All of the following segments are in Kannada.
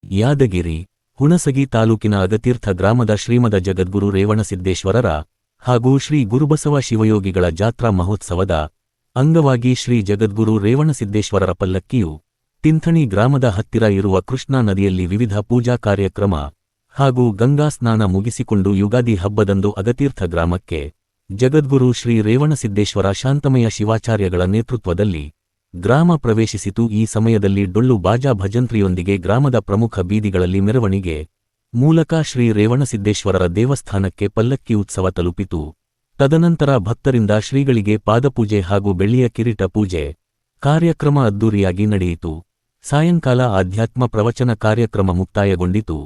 ಯಾದಗಿರಿ ಹುಣಸಗಿ ತಾಲೂಕಿನ ಅಗತೀರ್ಥ ಗ್ರಾಮದ ಶ್ರೀಮದ ಜಗದ್ಗುರು ರೇವಣಸಿದ್ದೇಶ್ವರರ ಹಾಗೂ ಶ್ರೀ ಗುರುಬಸವ ಶಿವಯೋಗಿಗಳ ಜಾತ್ರಾ ಮಹೋತ್ಸವದ ಅಂಗವಾಗಿ ಶ್ರೀ ಜಗದ್ಗುರು ರೇವಣಸಿದ್ದೇಶ್ವರರ ಪಲ್ಲಕ್ಕಿಯು ತಿಂಥಣಿ ಗ್ರಾಮದ ಹತ್ತಿರ ಇರುವ ಕೃಷ್ಣಾ ನದಿಯಲ್ಲಿ ವಿವಿಧ ಪೂಜಾ ಕಾರ್ಯಕ್ರಮ ಹಾಗೂ ಗಂಗಾ ಸ್ನಾನ ಮುಗಿಸಿಕೊಂಡು ಯುಗಾದಿ ಹಬ್ಬದಂದು ಅಗತೀರ್ಥ ಗ್ರಾಮಕ್ಕೆ ಜಗದ್ಗುರು ಶ್ರೀ ರೇವಣಸಿದ್ದೇಶ್ವರ ಶಾಂತಮಯ ಶಿವಾಚಾರ್ಯಗಳ ನೇತೃತ್ವದಲ್ಲಿ ಗ್ರಾಮ ಪ್ರವೇಶಿಸಿತು. ಈ ಸಮಯದಲ್ಲಿ ಡೊಳ್ಳು ಬಾಜಾ ಭಜಂತ್ರಿಯೊಂದಿಗೆ ಗ್ರಾಮದ ಪ್ರಮುಖ ಬೀದಿಗಳಲ್ಲಿ ಮೆರವಣಿಗೆ ಮೂಲಕ ಶ್ರೀ ರೇವಣಸಿದ್ದೇಶ್ವರರ ದೇವಸ್ಥಾನಕ್ಕೆ ಪಲ್ಲಕ್ಕಿ ಉತ್ಸವ ತಲುಪಿತು. ತದನಂತರ ಭಕ್ತರಿಂದ ಶ್ರೀಗಳಿಗೆ ಪಾದಪೂಜೆ ಹಾಗೂ ಬೆಳ್ಳಿಯ ಕಿರೀಟ ಪೂಜೆ ಕಾರ್ಯಕ್ರಮ ಅದ್ದೂರಿಯಾಗಿ ನಡೆಯಿತು. ಸಾಯಂಕಾಲ ಆಧ್ಯಾತ್ಮ ಪ್ರವಚನ ಕಾರ್ಯಕ್ರಮ ಮುಕ್ತಾಯಗೊಂಡಿತು.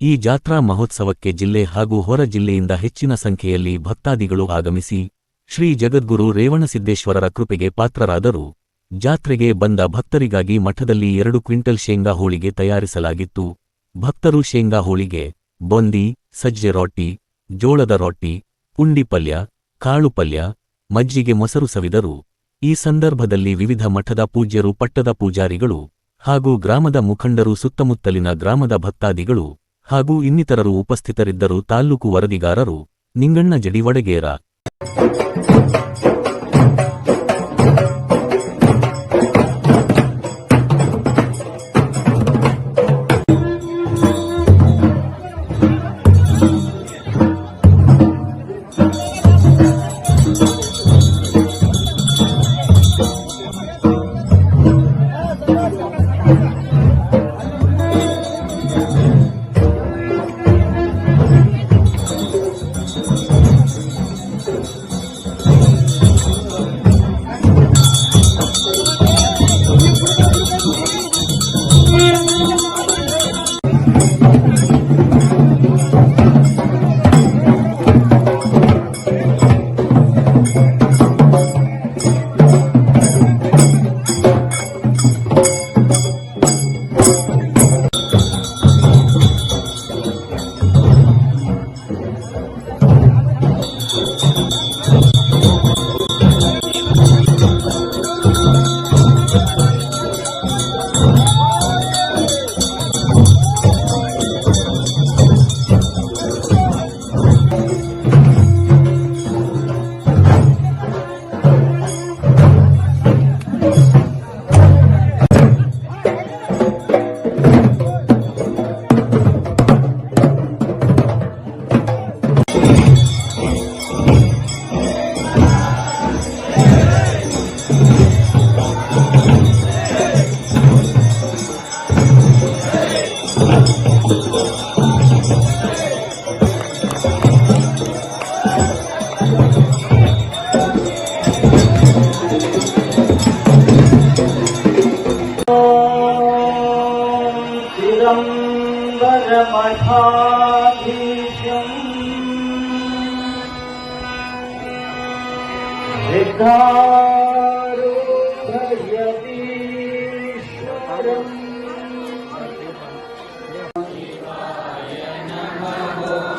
ಈ ಜಾತ್ರಾ ಮಹೋತ್ಸವಕ್ಕೆ ಜಿಲ್ಲೆ ಹಾಗೂ ಹೊರ ಜಿಲ್ಲೆಯಿಂದ ಹೆಚ್ಚಿನ ಸಂಖ್ಯೆಯಲ್ಲಿ ಭಕ್ತಾದಿಗಳು ಆಗಮಿಸಿ ಶ್ರೀ ಜಗದ್ಗುರು ರೇವಣಸಿದ್ದೇಶ್ವರರ ಕೃಪೆಗೆ ಪಾತ್ರರಾದರು. ಜಾತ್ರೆಗೆ ಬಂದ ಭಕ್ತರಿಗಾಗಿ ಮಠದಲ್ಲಿ 2 ಕ್ವಿಂಟಲ್ ಶೇಂಗಾ ಹೋಳಿಗೆ ತಯಾರಿಸಲಾಗಿತ್ತು. ಭಕ್ತರು ಶೇಂಗಾ ಹೋಳಿಗೆ, ಬೊಂದಿ, ಸಜ್ಜೆ ರೊಟ್ಟಿ, ಜೋಳದ ರೊಟ್ಟಿ, ಪುಂಡಿ ಪಲ್ಯ, ಕಾಳು ಪಲ್ಯ, ಮಜ್ಜಿಗೆ ಮೊಸರು ಸವಿದರು. ಈ ಸಂದರ್ಭದಲ್ಲಿ ವಿವಿಧ ಮಠದ ಪೂಜ್ಯರು, ಪಟ್ಟದ ಪೂಜಾರಿಗಳು ಹಾಗೂ ಗ್ರಾಮದ ಮುಖಂಡರು, ಸುತ್ತಮುತ್ತಲಿನ ಗ್ರಾಮದ ಭಕ್ತಾದಿಗಳು ಹಾಗೂ ಇನ್ನಿತರರು ಉಪಸ್ಥಿತರಿದ್ದರು. ತಾಲ್ಲೂಕು ವರದಿಗಾರರು ನಿಂಗಣ್ಣ ಜಡಿ, ವಡಗೇರ.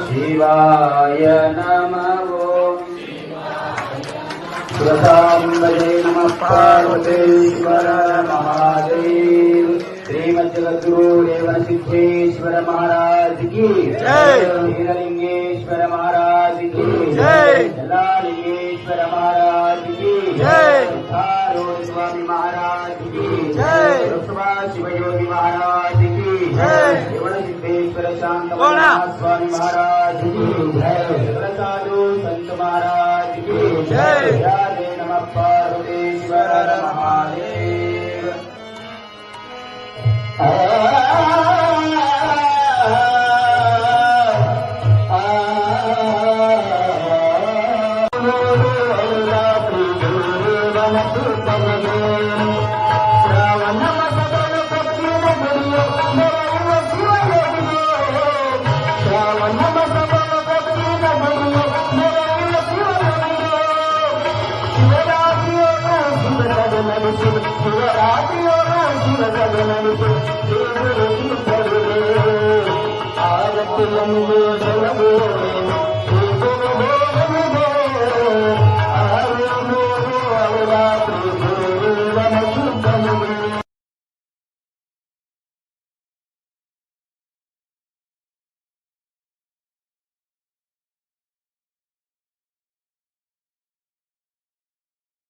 शिवाय नमः। सुरसाम्बजे नमः। पार्वतीश्वर महादेव। श्रीमद्जगद्गुरु रेवणसिद्धेश्वर महाराज की जय। वीरलिंगेश्वर महाराज की जय। जलालिंगेश्वर महाराज की जय। स्वामी महाराज की जय। शिवयोगी महाराज की जय। रेवणसिद्धेश्वर शांत स्वामी महाराज की जय। साधु संत महाराज की जय। नमः। पार्वतीश्वर महादेव। शिवरात्रि